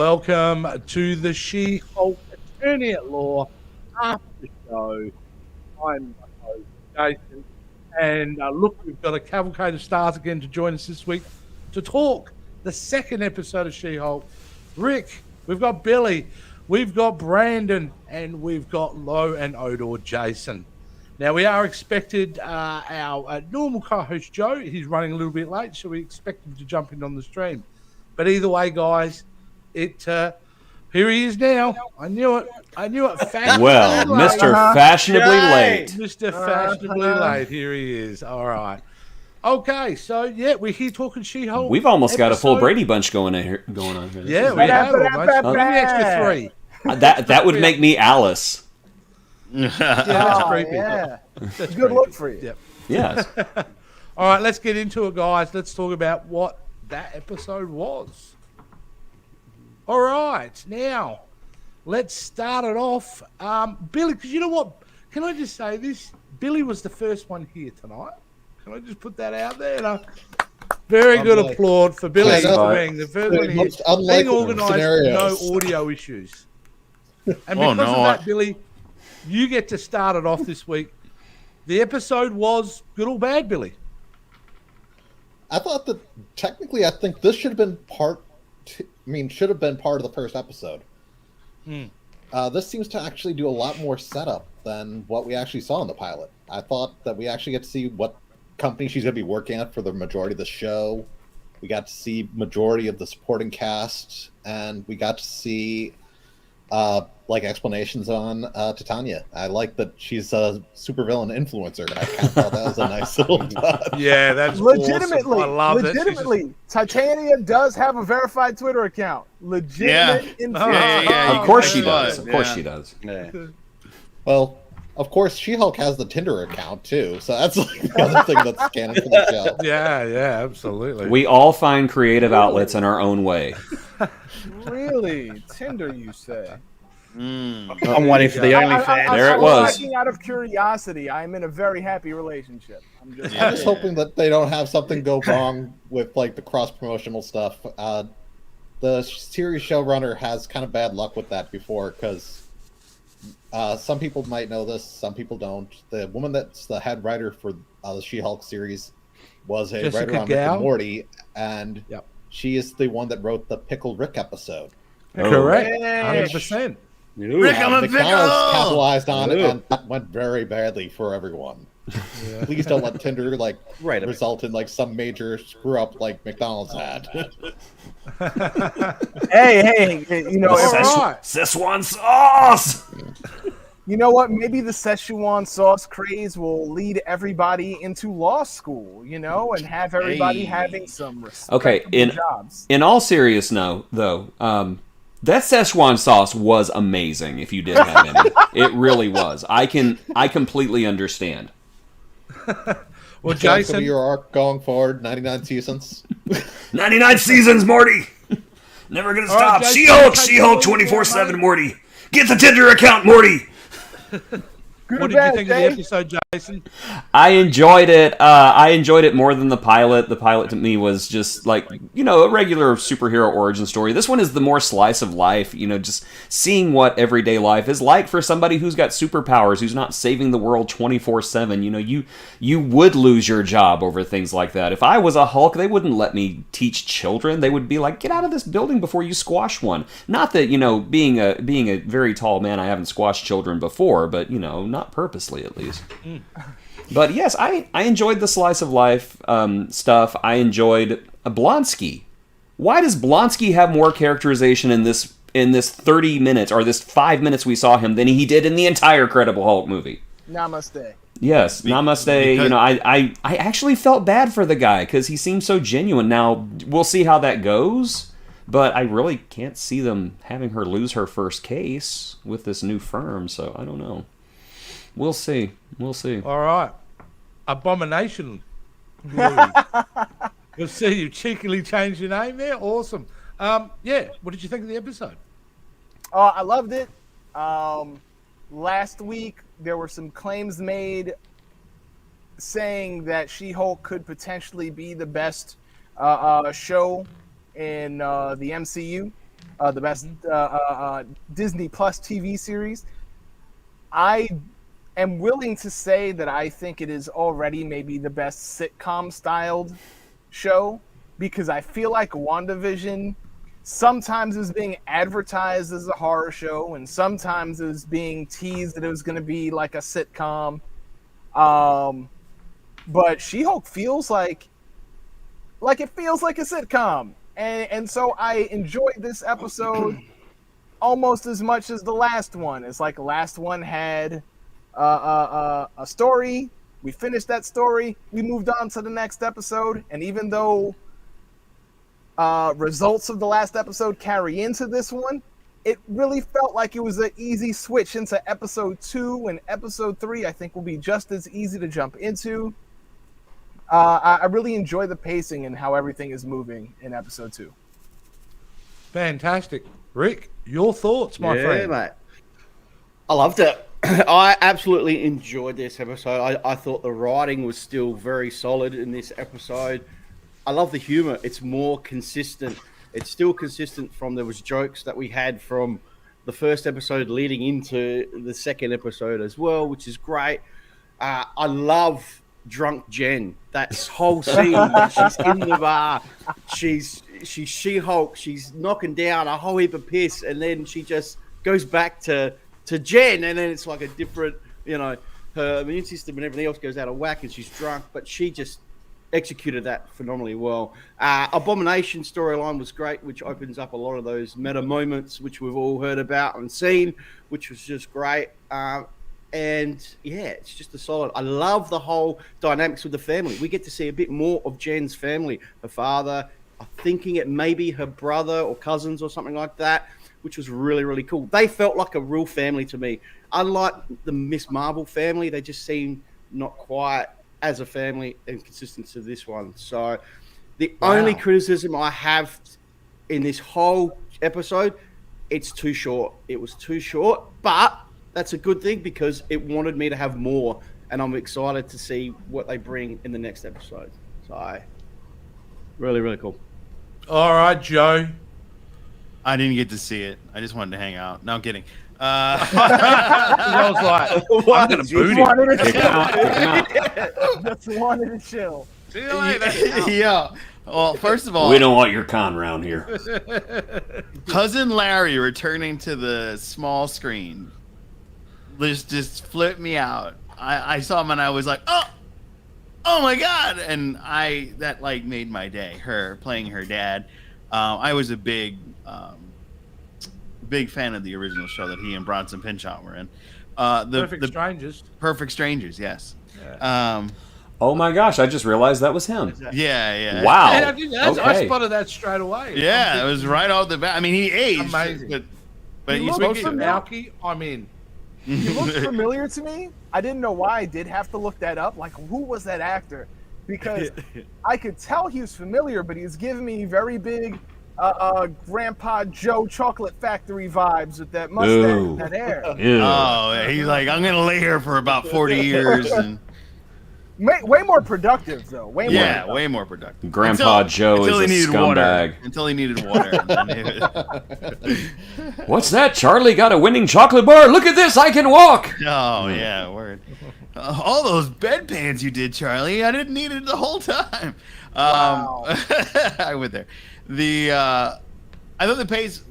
welcome to the She-Hulk Attorney at Law after show. I'm the host, Jason, and look, we've got a cavalcade of stars again to join us this week to talk the second episode of She-Hulk. Rick, we've got Billy, we've got Brandon, and we've got Lo and Odor Jason. Now, we are expected our normal co-host Joe. He's running a little bit late, so we expect him to jump in on the stream. But either way, guys, here he is now. I knew it. Well, Mr. Fashionably Late. Mr. Fashionably Late. Here he is. All right. Okay, so yeah, we're here talking She-Hulk. We've almost got a full Brady Bunch going on here. Yeah, we have. Give me the extra three. That would make me Alice. That's creepy. Yeah. That's Good look for you. Yep. Yes. All right, let's get into it, guys. Let's talk about what that episode was. All right, now let's start it off. Billy, because you know what? Can I just say this? Billy was the first one here tonight. Can I just put that out there? Very good applaud for Billy for being the first one here. Being organised, no audio issues. And because of that, Billy, you get to start it off this week. The episode was good or bad, Billy? I thought that technically, I think this should have been part of the first episode. This seems to actually do a lot more setup than what we actually saw in the pilot. I thought that we actually get to see what company she's going to be working at for the majority of the show. We got to see majority of the supporting cast, and we got to see explanations on Titania. I like that she's a supervillain influencer. I kind of thought that was a nice little touch. Yeah, that's legitimately. Awesome. I love legitimately, Titania does have a verified Twitter account. Legitimate influencer. Of course she does. Of course she does. Yeah. Well, of course, She-Hulk has the Tinder account too, so that's like the other thing that's canon for the show. Yeah, absolutely. We all find creative outlets in our own way. Really? Tinder, you say? I'm waiting for the OnlyFans. There it was. Acting out of curiosity, I'm in a very happy relationship. I'm just hoping that they don't have something go wrong with like the cross-promotional stuff. The series showrunner has kind of bad luck with that before, because some people might know this, some people don't. The woman that's the head writer for the She-Hulk series was a writer on Rick and Morty, and she is the one that wrote the Pickle Rick episode. Correct, 100%. Rick, I'm a pickle! Capitalized on it, and that went very badly for everyone. Yeah. Please don't let Tinder result in some major screw up like McDonald's had. hey, Szechuan sauce. You know what? Maybe the Szechuan sauce craze will lead everybody into law school, and have everybody having some respectable jobs. In all seriousness, though, that Szechuan sauce was amazing. If you did have any, it really was. I completely understand. Well, Jason, your arc going forward, 99 seasons. 99 seasons, Morty. Never gonna stop. Jason, She-Hulk 24/7, Morty. Get the Tinder account, Morty. What did you think of the episode, Jason? I enjoyed it. I enjoyed it more than the pilot. The pilot to me was just a regular superhero origin story. This one is the more slice of life, just seeing what everyday life is like for somebody who's got superpowers, who's not saving the world 24/7. You would lose your job over things like that. If I was a Hulk, they wouldn't let me teach children. They would be like, get out of this building before you squash one. Not that, being a very tall man, I haven't squashed children before, but, not purposely at least. But yes, I enjoyed the slice of life stuff. I enjoyed Blonsky. Why does Blonsky have more characterization in this 30 minutes or this 5 minutes we saw him than he did in the entire Credible Hulk movie? Namaste. Yes, namaste. I actually felt bad for the guy because he seemed so genuine. Now we'll see how that goes, but I really can't see them having her lose her first case with this new firm. So I don't know. We'll see. All right. Abomination. You'll see, you cheekily changed your name there. Awesome. What did you think of the episode? I loved it. Last week, there were some claims made saying that She-Hulk could potentially be the best show in the MCU. the best Disney Plus TV series. I am willing to say that I think it is already maybe the best sitcom styled show, because I feel like WandaVision sometimes is being advertised as a horror show and sometimes is being teased that it was going to be like a sitcom. But She-Hulk feels like it feels like a sitcom. And so I enjoyed this episode almost as much as the last one. It's like the last one had a story. We finished that story. We moved on to the next episode. And even though results of the last episode carry into this one, it really felt like it was an easy switch into episode 2, and episode 3 I think will be just as easy to jump into. I really enjoy the pacing and how everything is moving in episode 2. Fantastic. Rick, your thoughts, my friend? Mate. I loved it. I absolutely enjoyed this episode. I thought the writing was still very solid in this episode. I love the humor. It's more consistent. It's still consistent from there was jokes that we had from the first episode leading into the second episode as well, which is great. I love drunk Jen. That whole scene when she's in the bar, she's She-Hulk, she's knocking down a whole heap of piss, and then she just goes back to Jen, and then it's like a different, her immune system and everything else goes out of whack, and she's drunk, but she just executed that phenomenally well. Abomination storyline was great, which opens up a lot of those meta moments which we've all heard about and seen, which was just great. And yeah, it's just a solid. I love the whole dynamics with the family. We get to see a bit more of Jen's family. Her father, I'm thinking it may be her brother or cousins or something like that, which was really, really cool. They felt like a real family to me. Unlike the Miss Marvel family, they just seemed not quite as a family and consistent to this one. So the only criticism I have in this whole episode, it's too short. It was too short, but that's a good thing because it wanted me to have more, and I'm excited to see what they bring in the next episode. So really, really cool. All right, Joe. I didn't get to see it. I just wanted to hang out. No, I'm kidding. I was like, I'm going to boot him. Just wanted to chill. See you later. Yeah. Well, first of all, we don't want your con round here. Cousin Larry returning to the small screen just flipped me out. I saw him and I was like, oh my god, and that made my day. Her playing her dad. I was a big fan of the original show that he and Bronson Pinchot were in. Perfect Strangers. Perfect Strangers, yes. Yeah. Oh my gosh, I just realized that was him. Yeah. Wow. I spotted that that away. Yeah, it was right off the bat. I mean, he aged. Amazing. But he he's looks supposed to. Malky, I'm in. He looks familiar to me. I didn't know why. I did have to look that up. Like, who was that actor? Because I could tell he was familiar, but he was giving me very big Grandpa Joe Chocolate Factory vibes with that mustache and that hair. Ew. Oh, yeah, he's like, I'm going to lay here for about 40 years. And... Way more productive, though. Way more productive. Grandpa Joe is a scumbag. Until he needed water. What's that? Charlie got a winning chocolate bar? Look at this, I can walk! Oh, yeah, word. All those bedpans you did, Charlie, I didn't need it the whole time. Wow. I went there. I thought the pace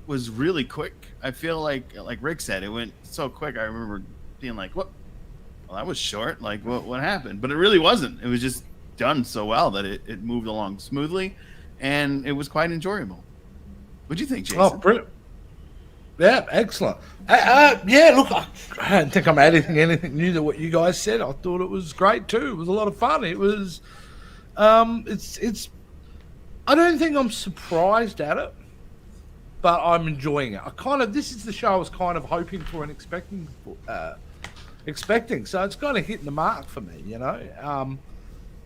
was really quick. I feel like Rick said, it went so quick. I remember being like, what? Well, that was short. Like, what happened? But it really wasn't. It was just done so well that it moved along smoothly, and it was quite enjoyable. What'd you think, Jason? Oh, brilliant. Yeah, excellent. Yeah, look, I don't think I'm adding anything new to what you guys said. I thought it was great too. It was a lot of fun. It was, it's. I don't think I'm surprised at it, but I'm enjoying it. This is the show I was kind of hoping for and expecting. So it's kind of hitting the mark for me,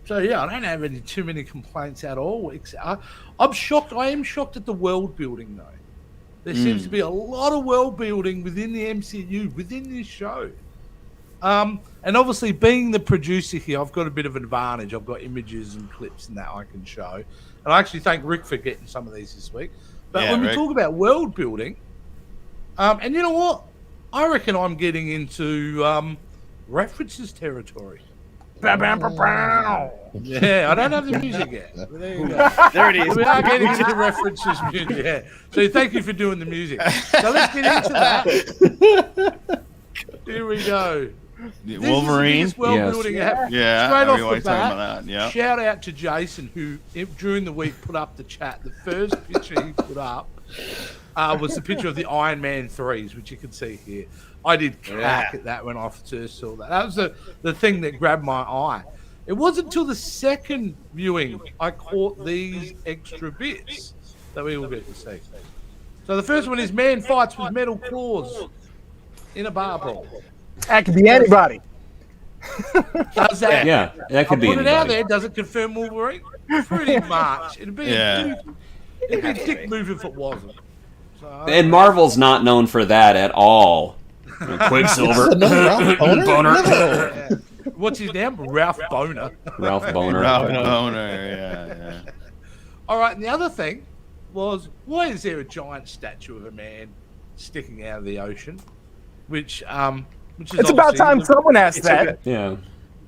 So yeah, I don't have too many complaints at all. I'm shocked. I am shocked at the world building though. There seems to be a lot of world building within the MCU, within this show. And obviously being the producer here, I've got a bit of an advantage. I've got images and clips and that I can show. And I actually thank Rick for getting some of these this week. But Yeah, when we Rick. talk about world building, and you know what? I reckon I'm getting into references territory. Yeah, I don't have the music yet. But there you go. There it is. We are getting into references music. Yeah. So thank you for doing the music. So let's get into that. Here we go. Wolverine. This is the biggest world building Yeah, Straight off everyone's the talking bat, about that. Yeah. shout out to Jason, who during the week put up the chat. The first picture he put up was the picture of the Iron Man 3s, which you can see here. I did crack at that when I first saw that. That was the thing that grabbed my eye. It wasn't until the second viewing I caught these extra bits that we will get to see. So the first one is man fights with metal claws in a bar brawl. That could be anybody. Does that? Yeah, that could be Put it out anybody. there. Does it confirm Wolverine? Pretty much. It'd be a dick move if it wasn't. So, And Marvel's not known for that at all. Quicksilver. No, Ralph Boner? Boner. yeah. What's his name? Ralph Boner. Ralph Boner. Yeah. All right. And the other thing was, why is there a giant statue of a man sticking out of the ocean? Which is It's about obviously time someone asked It's that. okay. Yeah.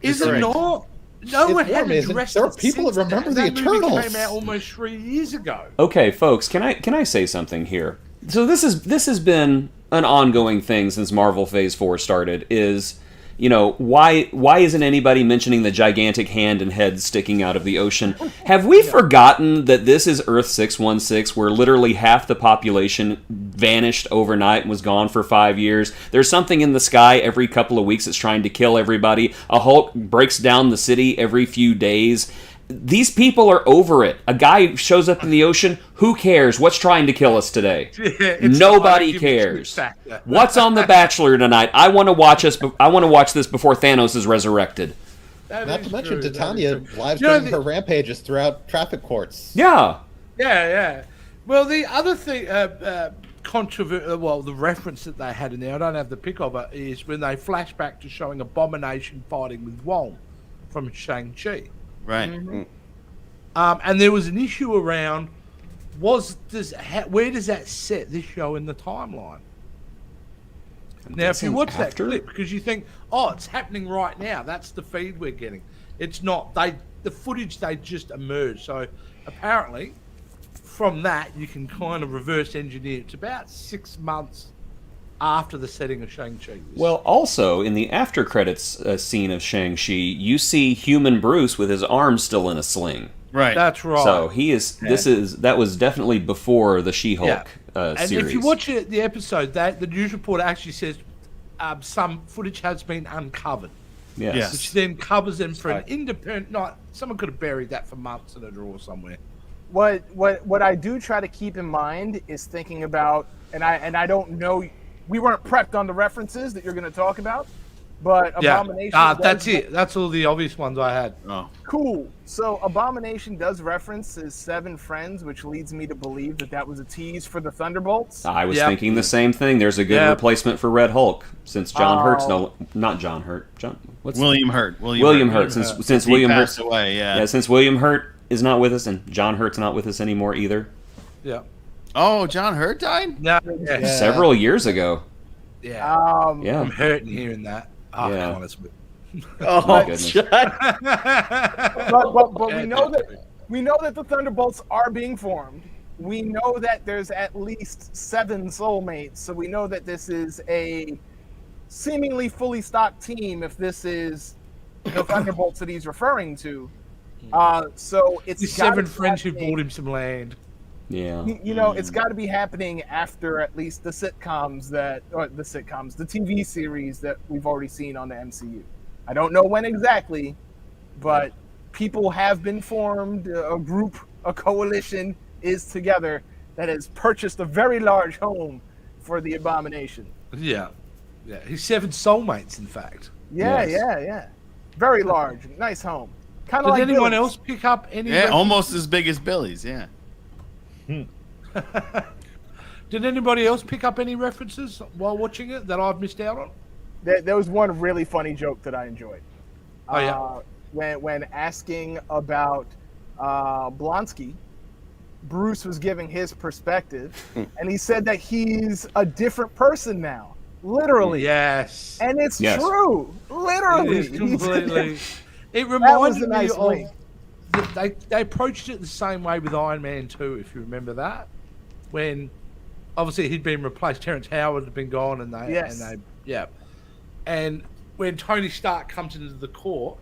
Is it Correct. not? No It's one more had amazing. addressed There are it people that since remember that. the That movie Eternals. came out almost 3 years ago. Okay, folks, can I say something here? So this has been an ongoing thing since Marvel Phase 4 started. Is, you know, why isn't anybody mentioning the gigantic hand and head sticking out of the ocean? Have we forgotten that this is Earth 616, where literally half the population vanished overnight and was gone for 5 years? There's something in the sky every couple of weeks that's trying to kill everybody. A Hulk breaks down the city every few days. These people are over it. A guy shows up in the ocean. Who cares? What's trying to kill us today? Nobody cares. What's on The Bachelor tonight? I want to watch us. I want to watch this before Thanos is resurrected. Not to mention Titania live You know, streaming her rampages throughout traffic courts. Yeah. Yeah. Well, the other thing, the reference that they had in there, I don't have the pic of it, is when they flash back to showing Abomination fighting with Wong from Shang-Chi. Right. And there was an issue around, where does that set this show in the timeline? Now, if you watch that clip, because you think, oh, it's happening right now, that's the feed we're getting. It's not. The footage, they just emerged. So apparently, from that, you can kind of reverse engineer. It's about 6 months after the setting of Shang-Chi. Well, also in the after credits scene of Shang-Chi, you see human Bruce with his arm still in a sling. Right. That's right. So he is. That was definitely before the She-Hulk And series. if you watch the episode, the news report actually says some footage has been uncovered, yes. which then covers them for an independent. Not someone could have buried that for months in a drawer somewhere. What I do try to keep in mind is thinking about, and I don't know, we weren't prepped on the references that you're going to talk about, but Abomination. That's it. That's all the obvious ones I had. Oh. Cool. So Abomination does reference his 7 friends, which leads me to believe that was a tease for the Thunderbolts. I was thinking the same thing. There's a good replacement for Red Hulk since John Hurt's not John Hurt. William Hurt. William Hurt. Since he William passed Hurt away. Yeah. since William Hurt is not with us and John Hurt's not with us anymore either. Yeah. Oh, John Hurt died? No. Several years ago. Yeah. Yeah. I'm hurting hearing that. Oh, Yeah. honestly. Oh, my goodness. shut- But we know that the Thunderbolts are being formed. We know that there's at least 7 soulmates, so we know that this is a seemingly fully stocked team if this is the Thunderbolts that he's referring to. So it's His gotta 7 be friends who happening- bought him some land. Yeah. You know, it's got to be happening after at least the TV series that we've already seen on the MCU. I don't know when exactly, but people have been formed. A group, a coalition is together that has purchased a very large home for the Abomination. Yeah. His 7 soulmates, in fact. Yeah. Very large, nice home. Kind of Did like anyone Billy's. else pick up any? Yeah, almost as big as Billy's. Yeah. Did anybody else pick up any references while watching it that I've missed out on? There was one really funny joke that I enjoyed. Oh, yeah. When asking about Blonsky, Bruce was giving his perspective, and he said that he's a different person now, literally. Yes. And it's Yes. true, literally. It is completely. It That was reminded a nice me link. of. They approached it the same way with Iron Man 2, if you remember that. When obviously he'd been replaced, Terrence Howard had been gone, and Yes. And when Tony Stark comes into the court,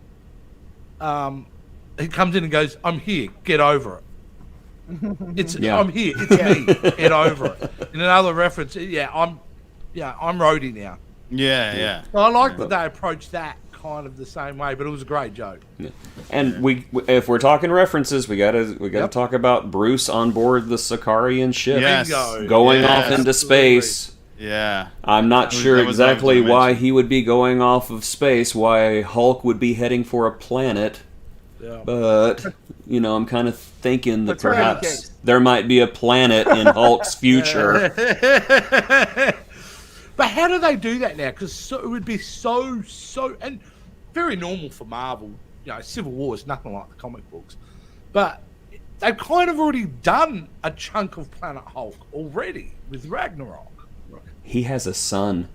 he comes in and goes, "I'm here, get over it." I'm here, it's me, get over it. In another reference, I'm Rhodey now. Yeah. So I like that they approached that kind of the same way, but it was a great joke. Yeah. And if we're talking references, we gotta talk about Bruce on board the Sicarian ship, Yes. going Yes. off into space. Yeah. I'm not sure that was what I was exactly gonna why mention. he would be going off of space, why Hulk would be heading for a planet, Yeah. but I'm kind of thinking that Paternity perhaps case. there might be a planet in Hulk's future. But how do they do that now? Because it would be so and very normal for Marvel. Civil War is nothing like the comic books, but they've kind of already done a chunk of Planet Hulk already with Ragnarok. He has a son.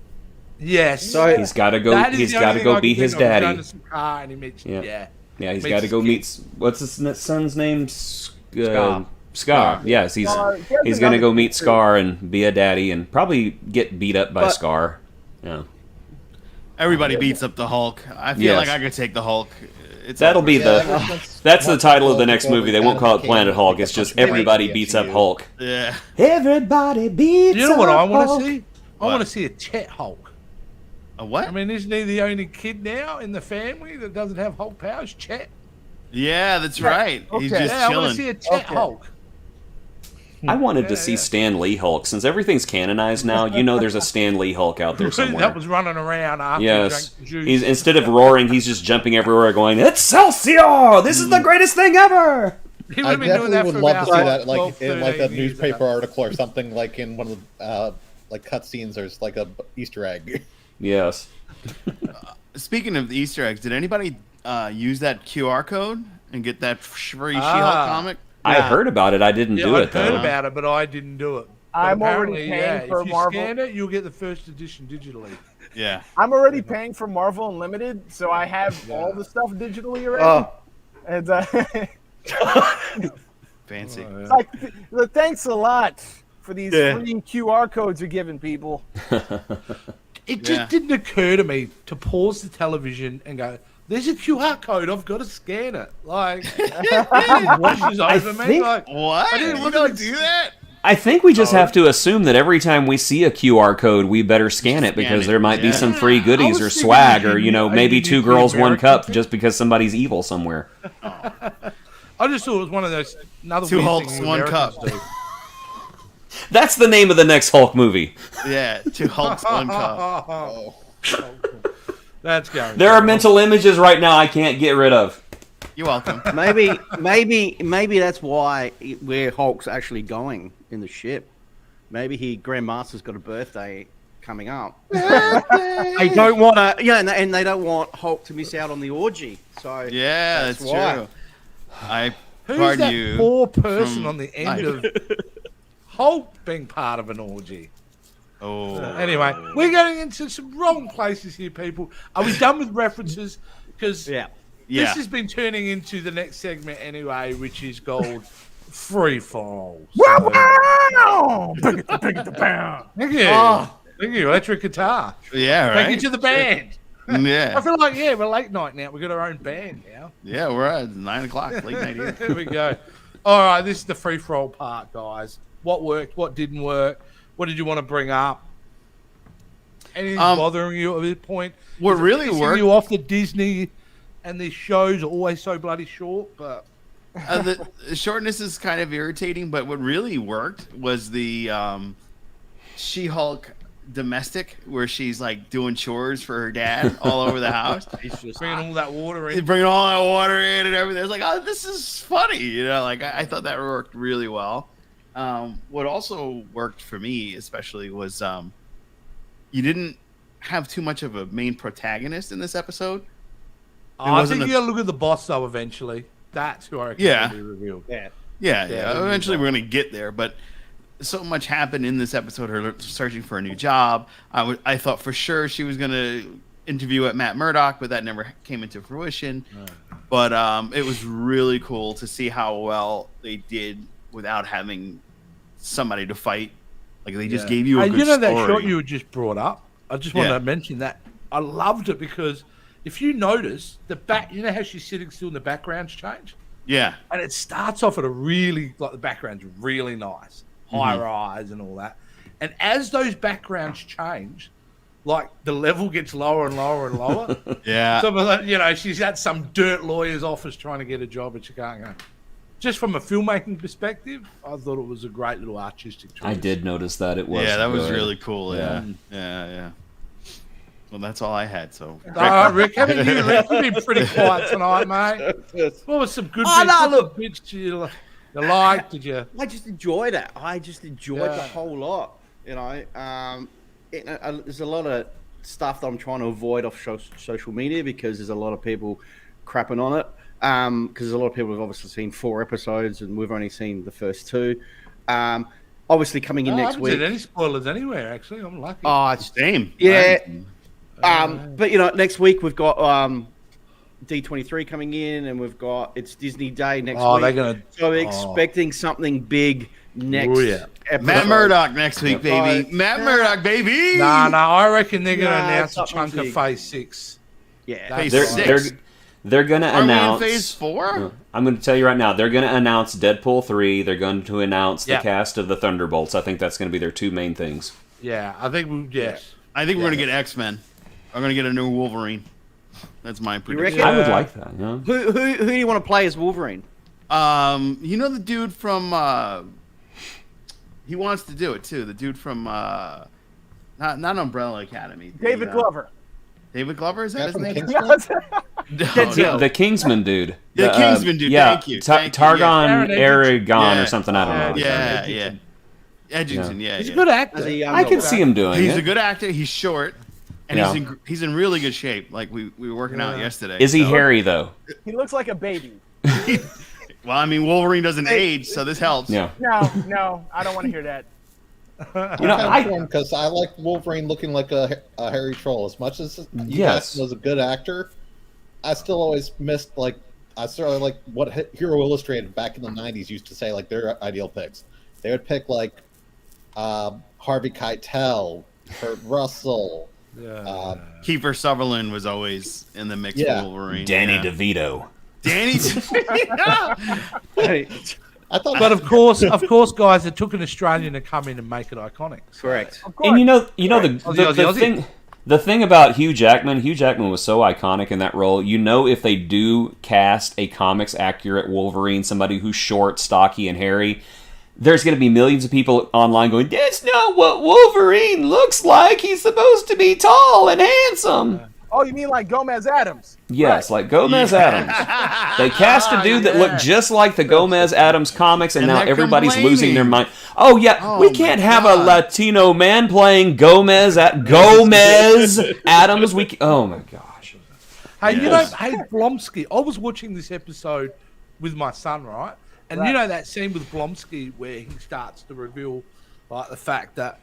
Yes, So- He's got to go. That is He's the got only to thing I go can be think his of. He's going daddy. to some car and he meets. Yeah. Yeah. Yeah, he's Meets got to his go kid. meet. What's his son's name? Scar. Scar. Yes, he's He has he's gonna another go kid, meet too. Scar and be a daddy and probably get beat up by But- Scar. Yeah, Everybody beats up the Hulk. I feel Yes. like I could take the Hulk. that'll be Yeah, that's the Mark title of the Hulk next over movie. They won't down call it the Planet canyon Hulk. with It's a just bunch of everybody babies beats in up you. Hulk. Yeah. Everybody beats. You know what up I want Hulk. to see? I What? want to see a Chet Hulk. A what? I mean, isn't he the only kid now in the family that doesn't have Hulk powers? Chet. Yeah, that's right. He's Okay. just Yeah, I want chilling. to see a Chet Okay. Hulk. I wanted to see yeah. Stan Lee Hulk. Since everything's canonized now, there's a Stan Lee Hulk out there somewhere. That was running around after he Yes, drank the juice. he's instead of roaring, he's just jumping everywhere, going "Excelsior! This is the greatest thing ever!" He would I have been doing definitely that would for love about to see that, 12, in like a 13 years newspaper ago. article or something, like in one of the cutscenes. There's like a Easter egg. Yes. Speaking of the Easter eggs, did anybody use that QR code and get that free She-Hulk Ah. comic? I heard about it. I didn't Yeah, do I've it heard though. about it, but I didn't do it. But I'm already apparently, paying for if you Marvel. scan it, you'll get the first edition digitally. Yeah. I'm already paying for Marvel Unlimited, so I have all the stuff digitally already. Oh, And Fancy. it's like, thanks a lot for these Yeah. free QR codes you're giving people. It just Yeah. didn't occur to me to pause the television and go, "There's a QR code. I've got to scan it." Like, it washes over me. think- Like, What? I didn't You want don't to do that? I think we just have to assume that every time we see a QR code, we better scan it because it, there might be yeah. some free I goodies was or thinking swag you or, knew- maybe you two knew the girls, one American cup thing. just because somebody's evil somewhere. I just thought it was one of those another Two weird Hulks, thing you one Americans cup. do. That's the name of the next Hulk movie. Yeah, 2 Hulks, 1 cup. Oh. That's going. There are mental images right now I can't get rid of. You're welcome. maybe that's why where Hulk's actually going in the ship. Maybe Grandmaster's got a birthday coming up. They don't want to, and they don't want Hulk to miss out on the orgy. So Yeah, that's why. true. I Who's pardon that you. poor person from- on the end of Hulk being part of an orgy? Oh. Anyway, we're getting into some wrong places here, people. Are we done with references? Because yeah. Yeah. this has been turning into the next segment anyway, which is called Free Falls. Wow! Thank you. Oh. Thank you, electric guitar. Yeah, right. Thank you to the band. I Yeah. feel like, we're late night now. We've got our own band now. Yeah, we're at 9 o'clock, late night here. There we go. All right, this is the free-for-all part, guys. What worked? What didn't work? What did you want to bring up? Anything bothering you at this point? What Is it really pissing worked- you off the Disney and these shows are always so bloody short, but The shortness is kind of irritating, but what really worked was the She-Hulk domestic, where she's like doing chores for her dad all over the house. bringing all that water They in. bring all that water in and everything. It's like, oh, this is funny, Like I thought that worked really well. What also worked for me, especially, was you didn't have too much of a main protagonist in this episode. I wasn't think a- you got to look at the boss though. Eventually, that's who I reckon Yeah. will be revealed. Yeah. Yeah. Eventually, we're gonna get there, but so much happened in this episode. Her searching for a new job. I thought for sure she was gonna interview at Matt Murdock, but that never came into fruition. But it was really cool to see how well they did without having somebody to fight. Like they just gave you a good you know story. that shot you had just brought up? I just wanted to mention that. I loved it because if you notice the back, you know how she's sitting still and the background's changed? Yeah. And it starts off at a really, like the background's really nice, high rise and all that. And as those backgrounds change, like the level gets lower and lower and lower. Yeah. So, you know, she's at some dirt lawyer's office trying to get a job and she can't go. Just from a filmmaking perspective, I thought it was a great little artistic choice. I did notice that it was. Yeah, that was good. really cool. Yeah. Well, that's all I had. So, All right, Rick, how about you, Rick? You've been pretty quiet tonight, mate. What was some good bits? no, What bits you liked? Did you? I just enjoyed it. I just enjoyed the whole lot. You know, there's a lot of stuff that I'm trying to avoid off social media because there's a lot of people crapping on it. Because a lot of people have obviously seen 4 episodes and we've only seen the first 2. Obviously coming in next I week. haven't seen any spoilers anywhere, actually. I'm lucky. Oh, it's same. Yeah. But you know, next week we've got D23 coming in, and it's Disney Day next week. They're gonna. So we're expecting something big next. Episode. Matt Murdock next week, baby. Matt Murdock, baby. Nah, I reckon they're gonna announce a something chunk of big. Phase 6. Yeah. Phase They're, 6. they're going to Are we in announce. Phase 4? I'm going to tell you right now. They're going to announce Deadpool 3. They're going to announce the cast of the Thunderbolts. I think that's going to be their 2 main things. Yeah, I think yes. I think we're gonna get X-Men. I'm gonna get a new Wolverine. That's my prediction. reckon? I would like that. Yeah. Who do you want to play as Wolverine? You know the dude from he wants to do it too. The dude from not Umbrella Academy. David Glover. David Glover, is that his name? The Kingsman dude. The Kingsman dude, Yeah, thank you. Targon Yeah. Aragon or something. I don't know. Yeah. Edgerton, yeah. He's a good actor. Um, I can see him doing He's it. a good actor. He's short, and he's in really good shape. Like we were working out yesterday. Is he hairy though? He looks like a baby. Well, I mean, Wolverine doesn't age, so this helps. Yeah. No, I don't want to hear that. You know, because I like Wolverine looking like a hairy troll. As much as Yes. was a good actor, I still always missed I sort of like what Hero Illustrated back in the '90s used to say like their ideal picks. They would pick like Harvey Keitel, Kurt Russell. Kiefer Sutherland was always in the mix Yeah. for Wolverine. Danny DeVito. Danny. I thought, But of course, guys, it took an Australian to come in and make it iconic. Correct. Of course. And you know Aussie. the thing about Hugh Jackman was so iconic in that role. You know, if they do cast a comics accurate Wolverine, somebody who's short, stocky, and hairy, there's going to be millions of people online going, "That's not what Wolverine looks like. He's supposed to be tall and handsome." Oh, you mean like Gomez Adams? Yes, like Gomez Adams. They cast a dude that looked just like the Gomez Adams comics, and now they're everybody's losing their complaining. mind. Oh yeah, we can't my have God. a Latino man playing Gomez Adams. Oh my gosh. Hey, you Yes. know, Blomsky. I was watching this episode with my son, right? And you know that scene with Blomsky where he starts to reveal, like, the fact that,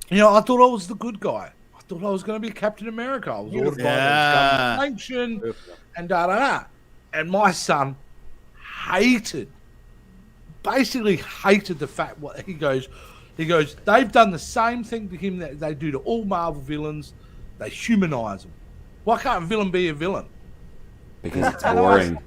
you know, I thought I was the good guy. I thought I was going to be Captain America. I was ordered by the government sanction and da-da-da. And my son basically hated the fact what he goes, they've done the same thing to him that they do to all Marvel villains. They humanize them. Why can't a villain be a villain? Because it's boring.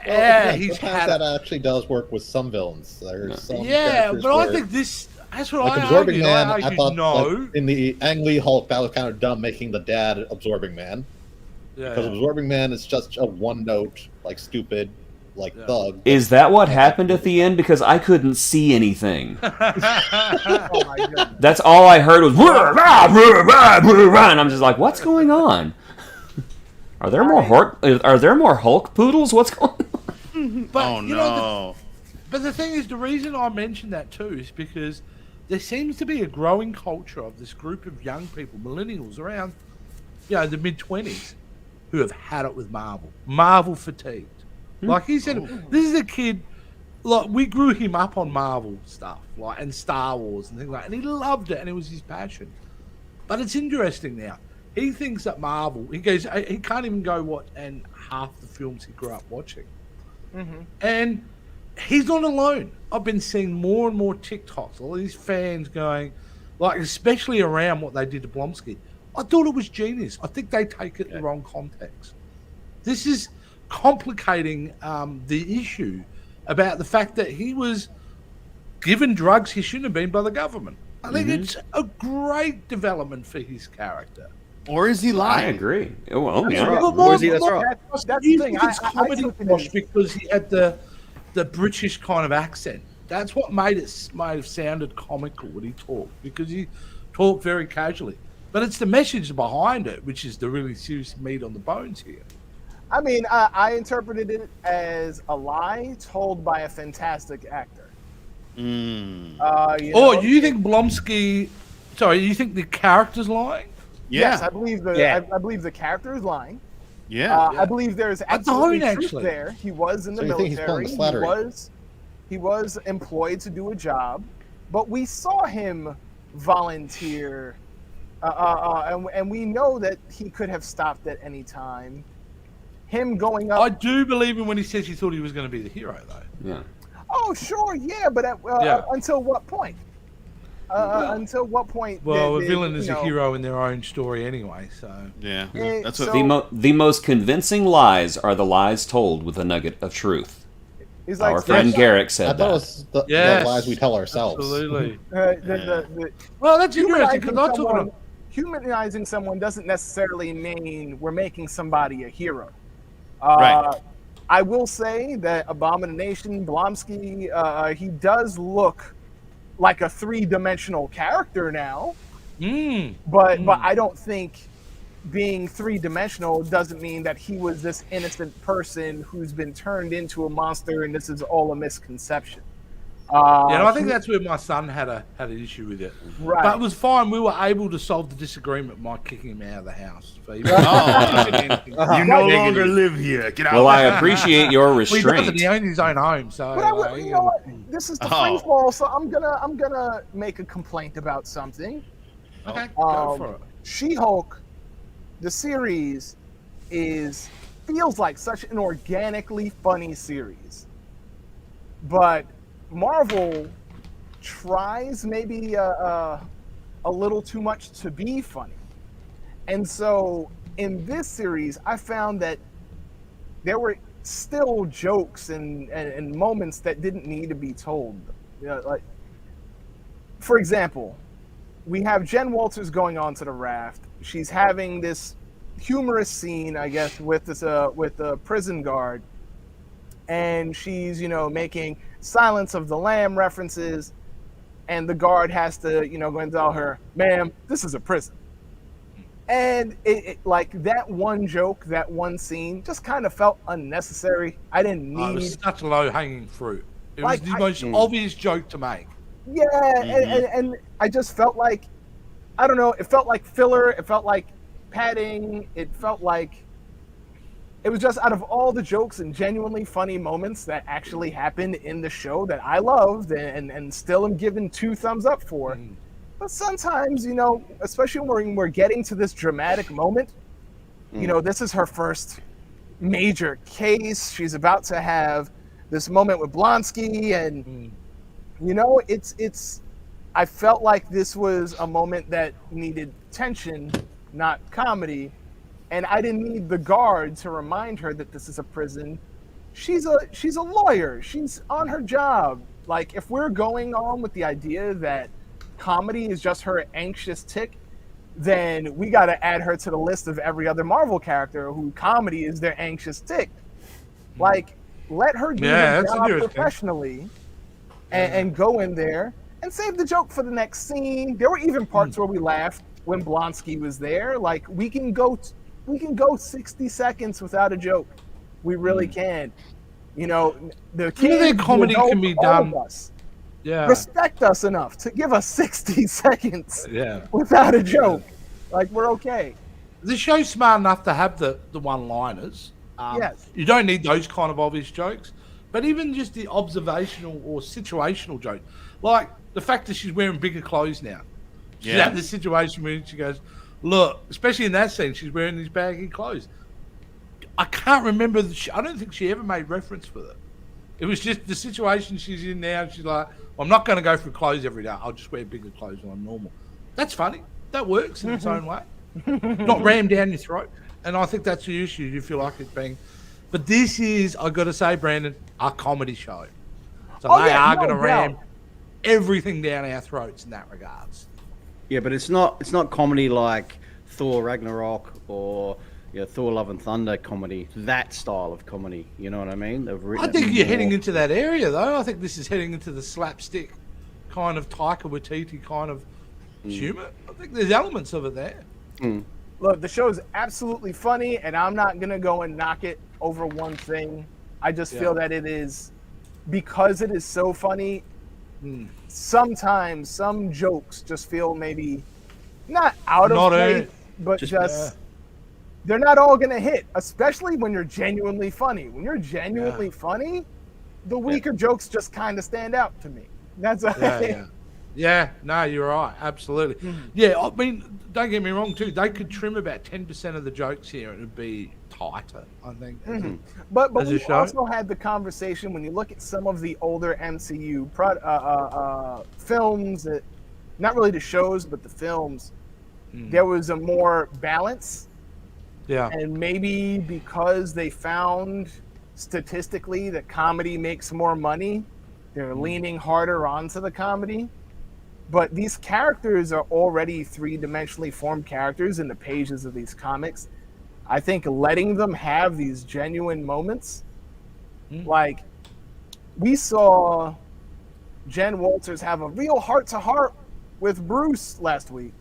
Yeah, he's sometimes had that actually does work with some villains. There's some yeah, characters but I where- think this. That's what like I Absorbing argued. Man, I I argued thought no. like, in the Ang Lee Hulk that was kind of dumb making the dad Absorbing Man because Yeah. Absorbing Man is just a one note like stupid like thug. Is that what happened at the end? Because I couldn't see anything. Oh my goodness. That's all I heard was and I'm just like, what's going on? Are there more Hulk poodles? What's going on? But, Oh you know, no. but the thing is, the reason I mentioned that too is because there seems to be a growing culture of this group of young people, millennials, around, you know, the mid-20s, who have had it with Marvel. Marvel fatigued. Like he said, this is a kid like we grew him up on Marvel stuff, like and Star Wars and things like that, and he loved it, and it was his passion. But it's interesting now. He thinks that Marvel. He goes. He can't even go watch and half the films he grew up watching. And he's not alone. I've been seeing more and more TikToks. All these fans going, like, especially around what they did to Blonsky. I thought it was genius. I think they take it in the wrong context. This is complicating the issue about the fact that he was given drugs he shouldn't have been by the government. I think it's a great development for his character. Or is he I lying? agree. Well, yeah. Or is he? That's right. That's the You thing. think it's I comedy took it wash as- because he had the British kind of accent. That's what made have sounded comical when he talked, because he talked very casually. But it's the message behind it, which is the really serious meat on the bones here. I mean, I interpreted it as a lie told by a fantastic actor. Mm. You know, You think Blonsky? Sorry, you think the character's lying? Yeah. Yes, I believe I believe the character is lying. Yeah. I believe there's I absolutely don't, truth actually. there. He was in the So you think he's pulling military. the flattery? He was employed to do a job, but we saw him volunteer, and we know that he could have stopped at any time. Him going up. I do believe him when he says he thought he was going to be the hero, though. Yeah. Oh, sure, yeah, but until what point? Until what point? Well, a did, villain is you a know, hero in their own story anyway, so... Yeah. Eh, That's what. so- The most convincing lies are the lies told with a nugget of truth. He's like, Our friend Garrick I said thought it that. was the Yes, lies we tell ourselves. Absolutely. the Well, that's interesting, humanizing because I talk someone, about... humanizing someone doesn't necessarily mean we're making somebody a hero. Right. I will say that Abomination Blonsky, he does look like a three-dimensional character now, but I don't think being three-dimensional doesn't mean that he was this innocent person who's been turned into a monster and this is all a misconception. I think that's where my son had an issue with it. Right. But it was fine. We were able to solve the disagreement by kicking him out of the house. For even You no longer live here. Get out. Well, I appreciate your Well, he doesn't. restraint. He owns his own home, so... But I would, you know what? This is the Oh. free fall, so I'm gonna make a complaint about something. Okay, go for it. She-Hulk, the series, feels like such an organically funny series, but Marvel tries maybe a little too much to be funny, and so in this series, I found that there were still jokes and moments that didn't need to be told. You know, like, for example, we have Jen Walters going onto the raft. She's having this humorous scene, I guess, with a prison guard, and she's making Silence of the Lamb references, and the guard has to go and tell her, "Ma'am, this is a prison." And it like that one joke, that one scene, just kind of felt unnecessary. I didn't It was need, such low hanging fruit. It Like, was the most obvious joke to make. yeah, and I just felt like, I don't know, it felt like filler. It felt like padding. It felt like it was just out of all the jokes and genuinely funny moments that actually happened in the show that I loved and still am giving 2 thumbs up for. But sometimes, especially when we're getting to this dramatic moment, this is her first major case. She's about to have this moment with Blonsky, and it's. I felt like this was a moment that needed tension, not comedy, and I didn't need the guard to remind her that this is a prison. She's a lawyer. She's on her job. Like, if we're going on with the idea that comedy is just her anxious tick, then we got to add her to the list of every other Marvel character who comedy is their anxious tick. Like, let her do her that's job interesting. professionally and go in there and save the joke for the next scene. There were even parts where we laughed when Blonsky was there. Like, we can go 60 seconds without a joke. We really can. The their comedy can be done. Yeah. Respect us enough to give us 60 seconds Yeah. without a joke. Like, we're okay. The show's smart enough to have the one-liners. Yes. You don't need those kind of obvious jokes, But even just the observational or situational joke, like the fact that she's wearing bigger clothes now. She's Yeah. at the situation where she goes, look, especially in that scene, she's wearing these baggy clothes. I can't remember. I don't think she ever made reference for it. It was just the situation she's in now. She's like, I'm not going to go for clothes every day. I'll just wear bigger clothes when I'm normal. That's funny. That works in its own way. Not rammed down your throat. And I think that's the issue. You feel like it's being... But this is, I've got to say, Brandon, a comedy show. So they are going to ram everything down our throats in that regards. Yeah, but it's not comedy like Thor Ragnarok or Thor Love and Thunder comedy. That style of comedy, you know what I mean? I think you're heading into that area, though. I think this is heading into the slapstick kind of Taika Waititi kind of humor. I think there's elements of it there. Look, the show is absolutely funny, and I'm not going to go and knock it over one thing. I just feel that it is, because it is so funny, sometimes some jokes just feel maybe not out of place, but just they're not all going to hit, especially when you're genuinely funny. When you're genuinely funny, the weaker jokes just kind of stand out to me. That's Yeah, no, you're right. Absolutely. Yeah, I mean, don't get me wrong, too. They could trim about 10% of the jokes here and it would be tighter, I think. But we also had the conversation when you look at some of the older MCU films, not really the shows, but the films, there was a more balance. Yeah. And maybe because they found statistically that comedy makes more money, they're leaning harder onto the comedy. But these characters are already three-dimensionally formed characters in the pages of these comics. I think letting them have these genuine moments, like we saw Jen Walters have a real heart-to-heart with Bruce last week.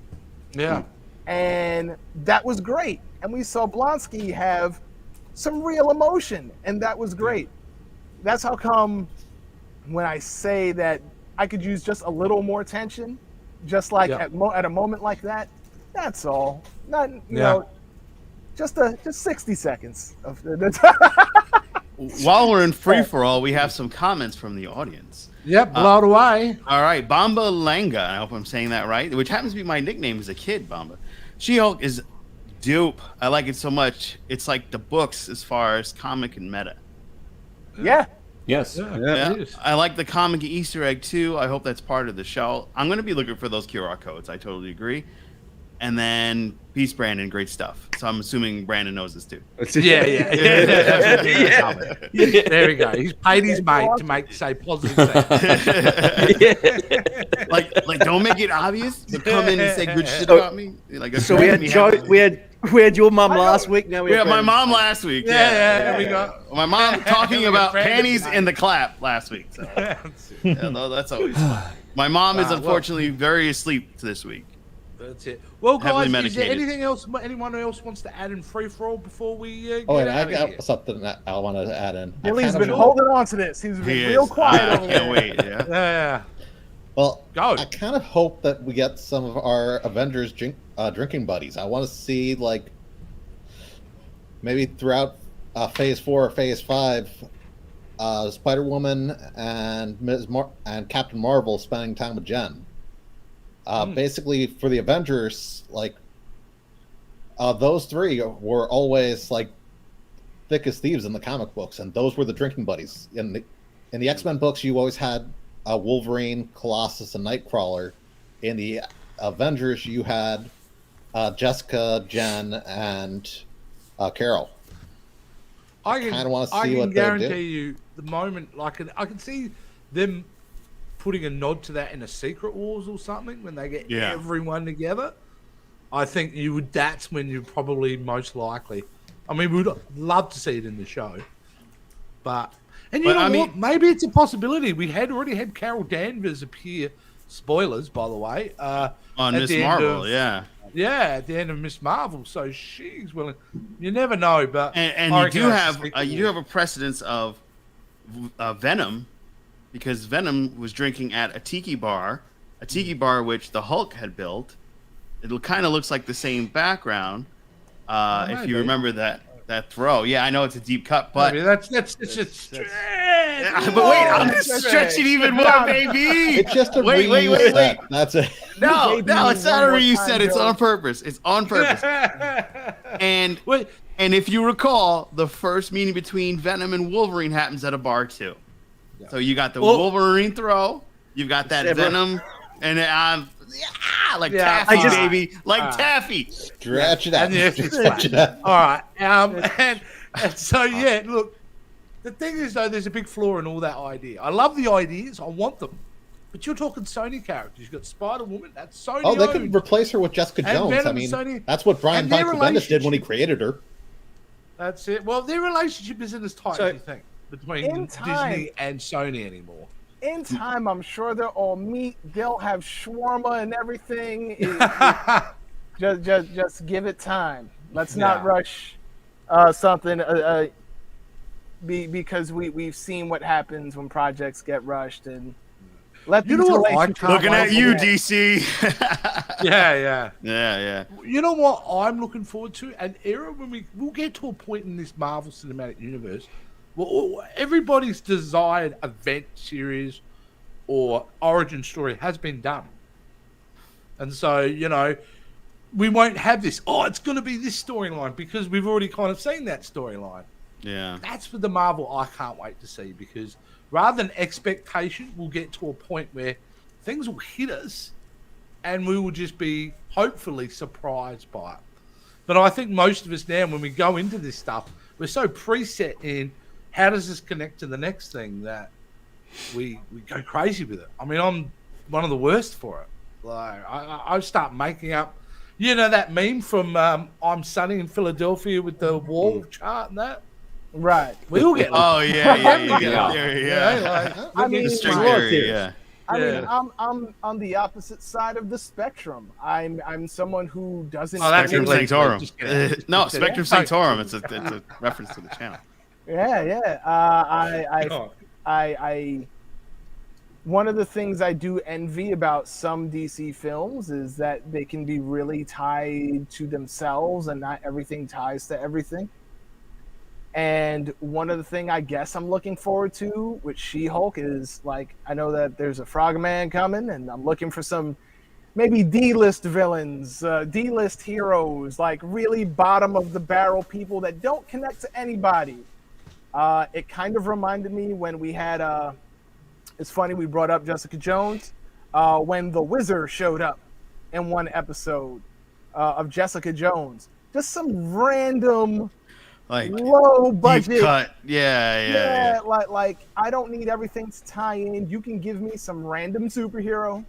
Yeah. And that was great. And we saw Blonsky have some real emotion, and that was great. That's how come when I say that I could use just a little more tension, just like at a moment like that, that's all. Not, you know, just 60 seconds of While we're in free-for-all, we have some comments from the audience. Yep, blow it away. All right, Bamba Langa, I hope I'm saying that right, which happens to be my nickname as a kid, Bamba. She-Hulk is dope. I like it so much. It's like the books as far as comic and meta. Yeah. Yes. Yeah. I like the comic Easter egg too. I hope that's part of the show. I'm going to be looking for those QR codes. I totally agree. And then peace, Brandon. Great stuff. So I'm assuming Brandon knows this too. Yeah. There we go. He's paid his mate to say positive things. Like don't make it obvious, but come in and say good shit about me. Like, so we had we had your mum last week. Now we had my mom last week. Yeah. We got my mom talking about panties in the clap last week. So that's always fun. My mom is unfortunately very asleep this week. That's it. Well, guys, is there anything else anyone else wants to add in free for all before we get I got something that I wanted to add in. Billy's been holding on to this. He's been real quiet over there. I can't wait. Yeah. Well, I kind of hope that we get some of our Avengers drinking buddies. I want to see, like, maybe throughout Phase 4 or Phase 5, Spider-Woman and and Captain Marvel spending time with Jen. Basically, for the Avengers, like, those three were always, like, thick as thieves in the comic books, and those were the drinking buddies. In the X-Men books, you always had Wolverine, Colossus, and Nightcrawler. In the Avengers, you had Jessica, Jen, and Carol. I kind of want to see what they do. I can guarantee you, the moment, like, I can see them putting a nod to that in a Secret Wars or something when they get everyone together. I think that's when you're probably most likely. I mean, we'd love to see it in the show, but what? Maybe it's a possibility. We had already had Carol Danvers appear. Spoilers, by the way. On Miss Marvel, at the end of Miss Marvel. So she's willing. You never know, but and you do have a precedence of Venom. Because Venom was drinking at a tiki bar which the Hulk had built. It kind of looks like the same background, if you remember that throw. Yeah, I know it's a deep cut, but that's a stretch. But wait, I'm gonna stretch it even more, baby. It's just a Wait. reset. That's it. No, Maybe it's not a one more reset. time, It's Joe. on purpose. It's on purpose. And Wait, and if you recall, the first meeting between Venom and Wolverine happens at a bar too. So you got the Wolverine throw, you've got that Venom, and like Yeah, taffy, I just- baby, like taffy. Stretch it out. And the Stretch it out. all right. And so yeah, look. The thing is, though, there's a big flaw in all that idea. I love the ideas. I want them. But you're talking Sony characters. You've got Spider-Woman. That's Sony. Oh, they could replace her with Jessica And Jones. I Venom, mean, Sony- that's what Brian and their Michael Bendis did when he relationship. created her. That's it. Well, their relationship isn't as tight So- as you think between In time- Disney and Sony anymore. In time, I'm sure they'll all meet. They'll have shawarma and everything. Just give it time. Let's not Yeah. rush something. Because we've seen what happens when projects get rushed, and let You these know what I relationships can't Looking at wait you, unfold. DC. Yeah. You know what I'm looking forward to? An era when we'll get to a point in this Marvel Cinematic Universe where everybody's desired event series or origin story has been done. And so, we won't have this, it's going to be this storyline because we've already kind of seen that storyline. Yeah. That's for the Marvel I can't wait to see because rather than expectation, we'll get to a point where things will hit us and we will just be hopefully surprised by it. But I think most of us now, when we go into this stuff, we're so preset in how does this connect to the next thing that we go crazy with it. I mean, I'm one of the worst for it. Like I start making up, that meme from I'm Sunny in Philadelphia with the wall chart and that. Right. We all get. Oh yeah. I mean, The string Look theory, here. yeah. I mean, Yeah. I'm on the opposite side of the spectrum. I'm someone who doesn't. Oh, that's Spectrum English, Sanctorum. just get it. No, Just get it. Spectrum Sanctorum. It's a reference to the channel. Yeah. Oh. I one of the things I do envy about some DC films is that they can be really tied to themselves and not everything ties to everything. And one of the thing I guess I'm looking forward to with She-Hulk is like I know that there's a Frogman coming, and I'm looking for some maybe D-list villains, D-list heroes, like really bottom of the barrel people that don't connect to anybody. It kind of reminded me when we had it's funny we brought up Jessica Jones when the Wizard showed up in one episode of Jessica Jones. Just some random Like low deep budget. cut. Yeah. Like I don't need everything to tie in. You can give me some random superhero.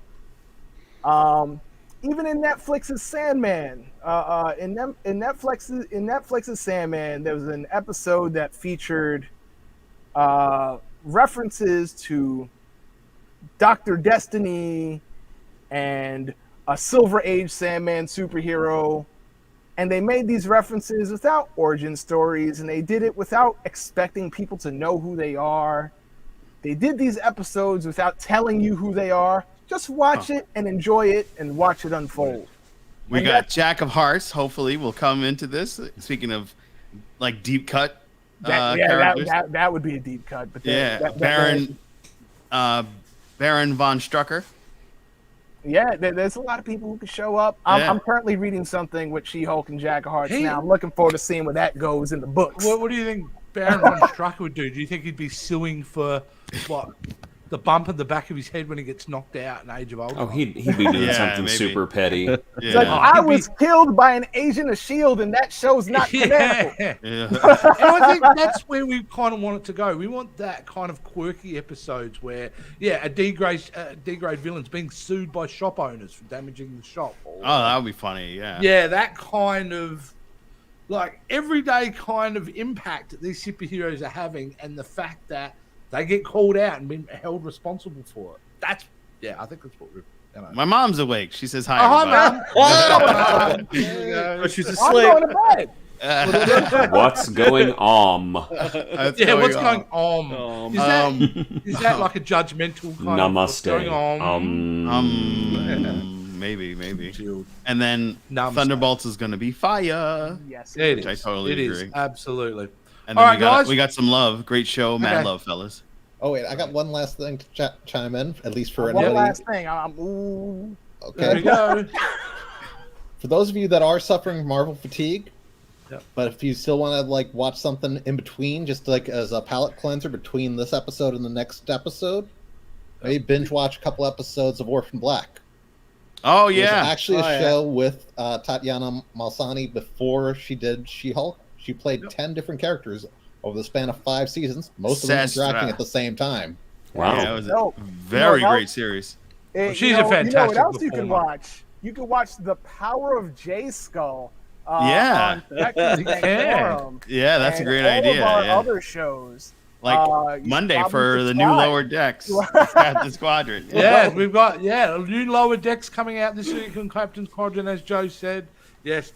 Even in Netflix's Sandman, in Netflix's Sandman, there was an episode that featured references to Dr. Destiny and a Silver Age Sandman superhero. And they made these references without origin stories, and they did it without expecting people to know who they are. They did these episodes without telling you who they are. Just watch it and enjoy it and watch it unfold. We And got that's- Jack of Hearts. Hopefully, will come into this. Speaking of like deep cut characters. That would be a deep cut. But Baron von Strucker. Yeah, there's a lot of people who can show up. I'm currently reading something with She-Hulk and Jack of Hearts Hey. now. I'm looking forward to seeing where that goes in the books. What do you think Baron von Strucker would do? Do you think he'd be suing for what? The bump in the back of his head when he gets knocked out in Age of Ultron? Oh, he'd be doing Yeah, something maybe. super petty. It's like, Yeah. I he'd be- was killed by an Agent of S.H.I.E.L.D. and that show's not canonical. Yeah. Yeah. And I think that's where we kind of want it to go. We want that kind of quirky episodes where, a D-grade villain's being sued by shop owners for damaging the shop. Or, Oh, that would be funny. Yeah. yeah, that kind of like everyday kind of impact that these superheroes are having, and the fact that they get called out and been held responsible for it. I think that's what we're. My mom's awake. She says hi. Oh, hi, everybody. Mom. Oh, she's I'm asleep. going to bed. What's going on? What's What's going on? Is that like a judgmental kind of what's Namaste. going on? Maybe. Shield. And then Namaste. Thunderbolts is going to be fire. Yes. It Which I is. totally It is agree. absolutely. And All then right, guys. we got some love. Great show, mad Okay. love, fellas. Oh wait, I got one last thing to chime in, at least for One anybody. last thing. Ooh. There we Okay. go. For those of you that are suffering Marvel fatigue, Yep. but if you still want to like watch something in between, just like as a palate cleanser between this episode and the next episode, maybe binge watch a couple episodes of Orphan Black. Oh It was yeah. actually a show with Tatiana Maslany before she did She-Hulk. She played 10 different characters over the span of 5 seasons, most of them Sestra. interacting at the same time. Wow. Yeah, it was a No. very No, that- great series. She's a fantastic You know what else you can performer. watch? You can watch The Power of J Skull. Yeah. On Texas can. Forum, Yeah, that's a and great all idea. Of our Yeah. other shows. Like you should Monday probably for the new subscribe. Lower Decks, Captain Squadron. Yeah, we've got new lower decks coming out this week on Captain's Quadrant, as Joe said. Yes,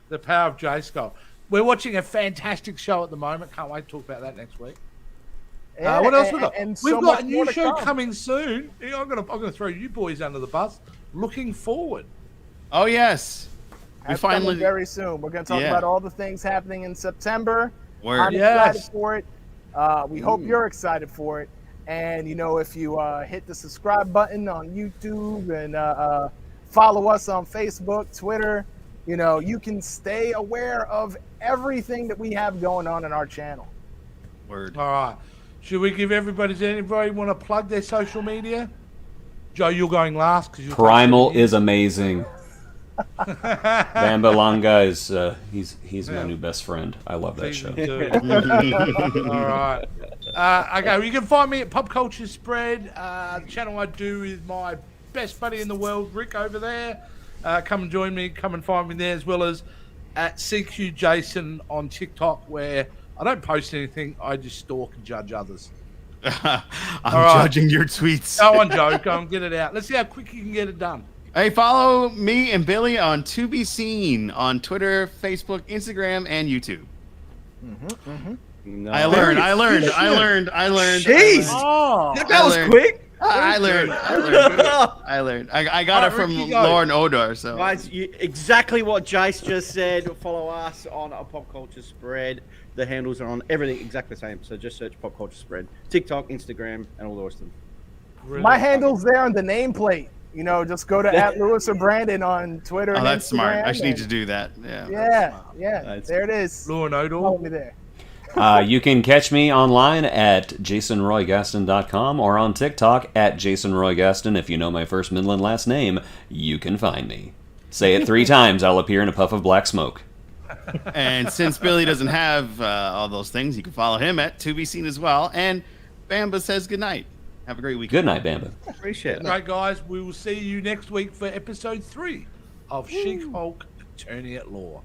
the Power of J Skull. We're watching a fantastic show at the moment. Can't wait to talk about that next week. Yeah, What else we got? and We've so got much a more new to show come. coming soon. I'm gonna throw you boys under the bus. Looking forward. Oh yes, we That's coming finally. very soon. We're going to talk Yeah. about all the things happening in September. Word. I'm Yes. excited for it. We hope you're excited for it. And if you hit the subscribe button on YouTube and follow us on Facebook, Twitter, you can stay aware of everything that we have going on in our channel. Word. All right. Should we give anybody want to plug their social media? Joe, you're going last because Primal is amazing. Bambalanga is he's my new best friend. I love that show. All right. Okay, well, you can find me at Pop Culture Spread. The channel I do with my best buddy in the world, Rick, over there. Come and join me. Come and find me there, as well as at CQ Jason on TikTok, where I don't post anything. I just stalk and judge others. I'm right. judging your tweets. Go on, Joe. Go and get it out. Let's see how quick you can get it done. Hey, follow me and Billy on To Be Seen on Twitter, Facebook, Instagram, and YouTube. No. I learned. Jeez. Oh, That was quick. I learned. I got it from Ricky, go. Lauren Odor. So Guys, exactly what Jace just said. Follow us on a Pop Culture Spread. The handles are on everything exactly the same. So just search Pop Culture Spread. TikTok, Instagram, and all the rest of them. Really my fun. handle's there on the nameplate. Just go to @Lewis or Brandon on Twitter. oh, and that's smart. I Instagram should need and- to do that. Yeah. Yeah, That's- there it is. Law and Follow Odor. me there. You can catch me online at jasonroygaston.com or on TikTok at jasonroygaston. If you know my first, middle, and last name, you can find me. Say it 3 times, I'll appear in a puff of black smoke. And since Billy doesn't have all those things, you can follow him at To Be Seen as well. And Bamba says good night. Have a great week. Good night, Bamba. Appreciate it. Right, guys, we will see you next week for episode 3 of She-Hulk Attorney at Law.